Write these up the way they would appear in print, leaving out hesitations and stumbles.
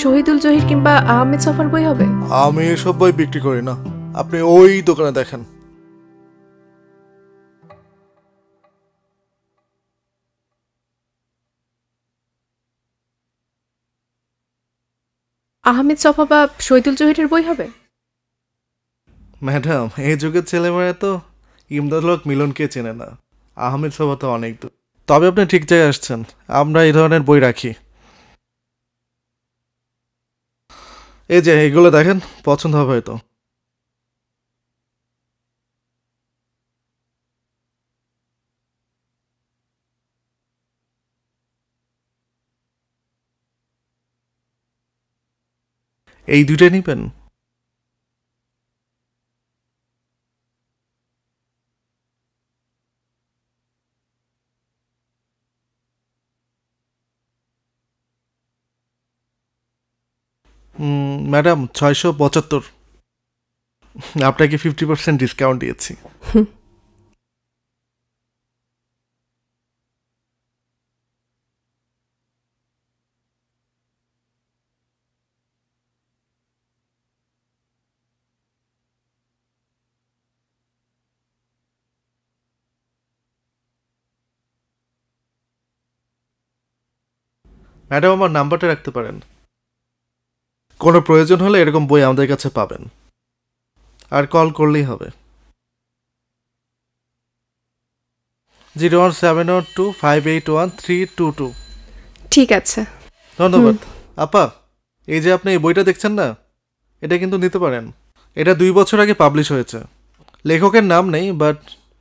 শহীদুল জহির কিংবা আহমেদ সফার বই হবে? আমি এসব বই বিক্রি করি না, আপনি ওই দোকানে দেখেন। আহমেদ সফা বা শহীদুল জহিরের বই হবে? ম্যাডাম, এই যুগের ছেলেমেয়েরা তো ইমদাদুল হক মিলনকে চেনে না, আহমেদ সভা তো অনেক দূর। তবে আপনি ঠিক জায়গায় আসছেন, আমরা এই ধরনের বই রাখি। এই যে এগুলো দেখেন, পছন্দ হবে হয়তো। এই দুইটাই নিবেন? ম্যাডাম 675। আপনাকে 50% ডিসকাউন্ট দিয়েছি। ম্যাডাম, আমার নাম্বারটা রাখতে পারেন, কোনো প্রয়োজন হলে এরকম বই আমাদের কাছে পাবেন, আর কল করলেই হবে। 01702581322। ঠিক আছে, ধন্যবাদ। আপা, এই যে আপনি এই বইটা দেখছেন না, এটা কিন্তু নিতে পারেন। এটা 2 বছর আগে পাবলিশ হয়েছে, লেখকের নাম নেই, বাট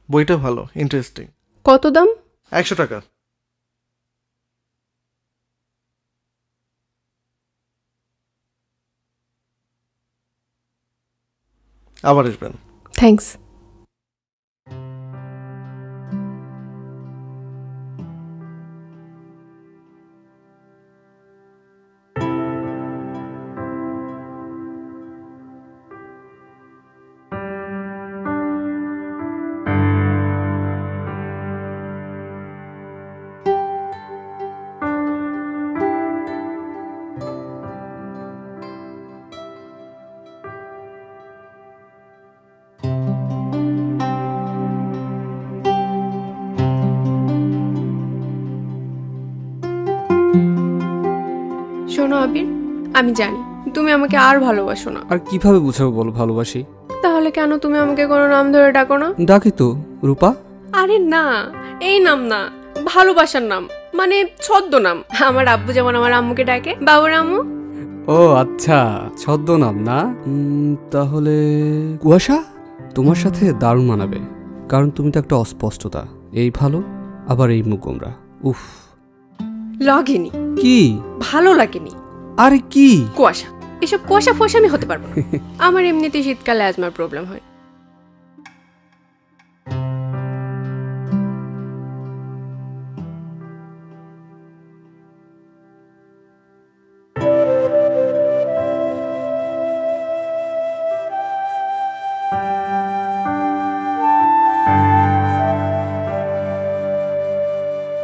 বইটা ভালো, ইন্টারেস্টিং। কত দাম? 100 টাকা। আবার আসবেন। থ্যাঙ্কস। শোনো আবির, আমি জানি তুমি আমাকে আর ভালোবাসো না। আর কিভাবে বুঝাবো বলো ভালোবাসি? তাহলে কেন তুমি আমাকে কোনো নাম ধরে ডাকো না? ডাকি তো, রূপা। আরে না, এই নাম না, ভালোবাসার নাম, মানে ছদ্মনাম। আমার আব্বু যেমন আমার আম্মুকে ডাকে বাবুর আম্মু। ও আচ্ছা, ছদ্মনাম না? তাহলে কুয়াশা। তোমার সাথে দারুণ মানাবে, কারণ তুমি তো একটা অস্পষ্টতা। এই ভালো, আবার এই মুখ গোমরা। উফ, লাগেনি। কি ভালো লাগেনি? আরে কি কুয়াশা, এসব কুয়াশা ফোয়াশা আমি হতে পারবো না। আমার এমনিতে শীতকালে অ্যাজমার প্রবলেম হয়।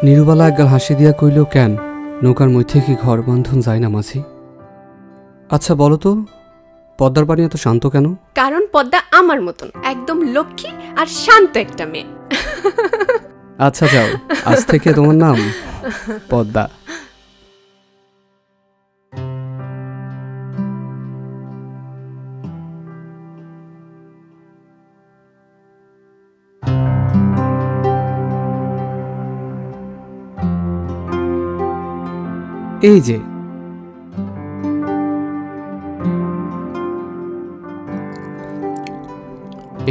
নিরুবালা একগাল হাসি দিয়া কইল, কেন নৌকার মধ্যে কি ঘর বন্ধন যায় না মাঝি? আচ্ছা বলো তো, পদ্মার পানি এত শান্ত কেন? কারণ পদ্মা আমার মতন একদম লক্ষ্মী আর শান্ত একটা মেয়ে। আচ্ছা যাও, আজ থেকে তোমার নাম পদ্মা। এই যে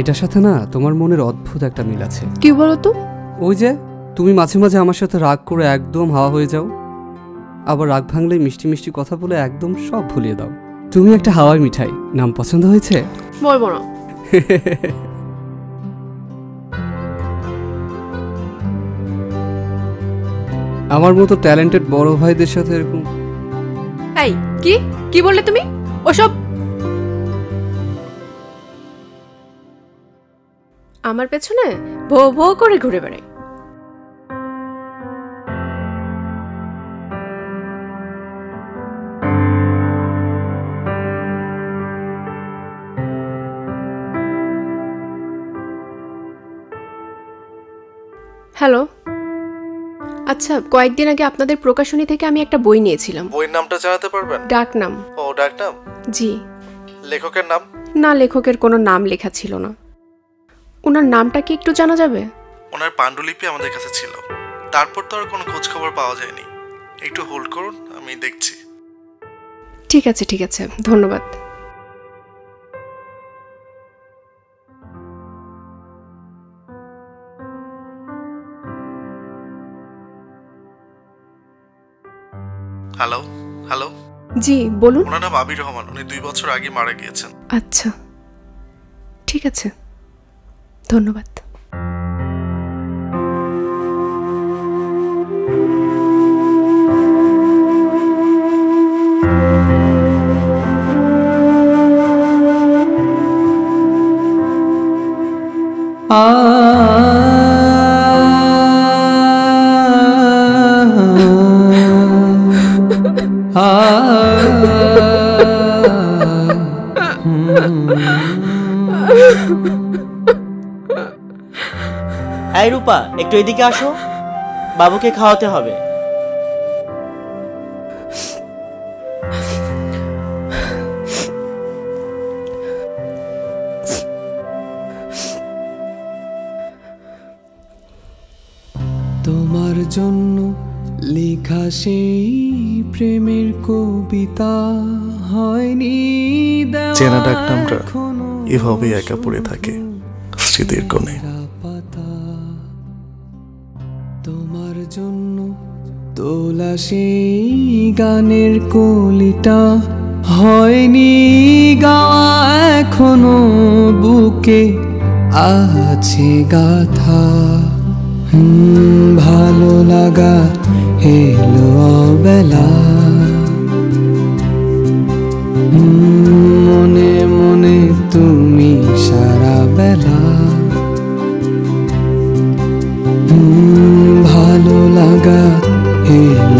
এটার সাথে না তোমার মনের অদ্ভুত একটা মিল আছে। কি বলো তো? ওই যে তুমি মাঝে মাঝে আমার সাথে রাগ করে একদম হাওয়া হয়ে যাও, আবার রাগ ভাঙলেই মিষ্টি মিষ্টি কথা বলে একদম সব ভুলিয়ে দাও। তুমি একটা হাওয়াই মিঠাই। নাম পছন্দ হয়েছে? বলবো না। আমার মতো ট্যালেন্টেড বড় ভাইদের সাথে এরকম। এই কি কি বললে তুমি? ওসব আমার পেছনে ভো ভো করে ঘুরে বেড়ায়। হ্যালো, আচ্ছা কয়েকদিন আগে আপনাদের প্রকাশনী থেকে আমি একটা বই নিয়েছিলাম। বইয়ের নামটা জানাতে পারবেন? ডাক নাম। ও, ডাক নাম। জি। লেখকের নাম? না, লেখকের কোনো নাম লেখা ছিল না। ওনার নামটা কি একটু জানা যাবে? ওনার পাণ্ডুলিপি আমাদের কাছে ছিল, তারপর তো আর কোনো খোঁজ খবর পাওয়া যায়নি। একটু হোল্ড করুন, আমি দেখছি। ঠিক আছে ঠিক আছে, ধন্যবাদ। Hello hello. জি বলুন। ওনার নাম আবির রহমান, উনি 2 বছর আগে মারা গিয়েছেন। আচ্ছা ঠিক আছে, ধন্যবাদ। এই রূপা, একটু এদিকে আসো, বাবুকে খাওয়াতে হবে। তোমার জন্য লেখা সেই প্রেমের কবিতা হয়নি। চেনা ডাক নামটা এভাবেই একা পড়ে থাকে স্মৃতির কোণে। তোমার জন্য তোলা সেই গানের কলিটা হয়নি গাওয়া, এখনো বুকে আছে গাথা। ভালো লাগা এলো অবেলা, মনে মনে তুমি সারা বেলা। ভালো লাগা এলো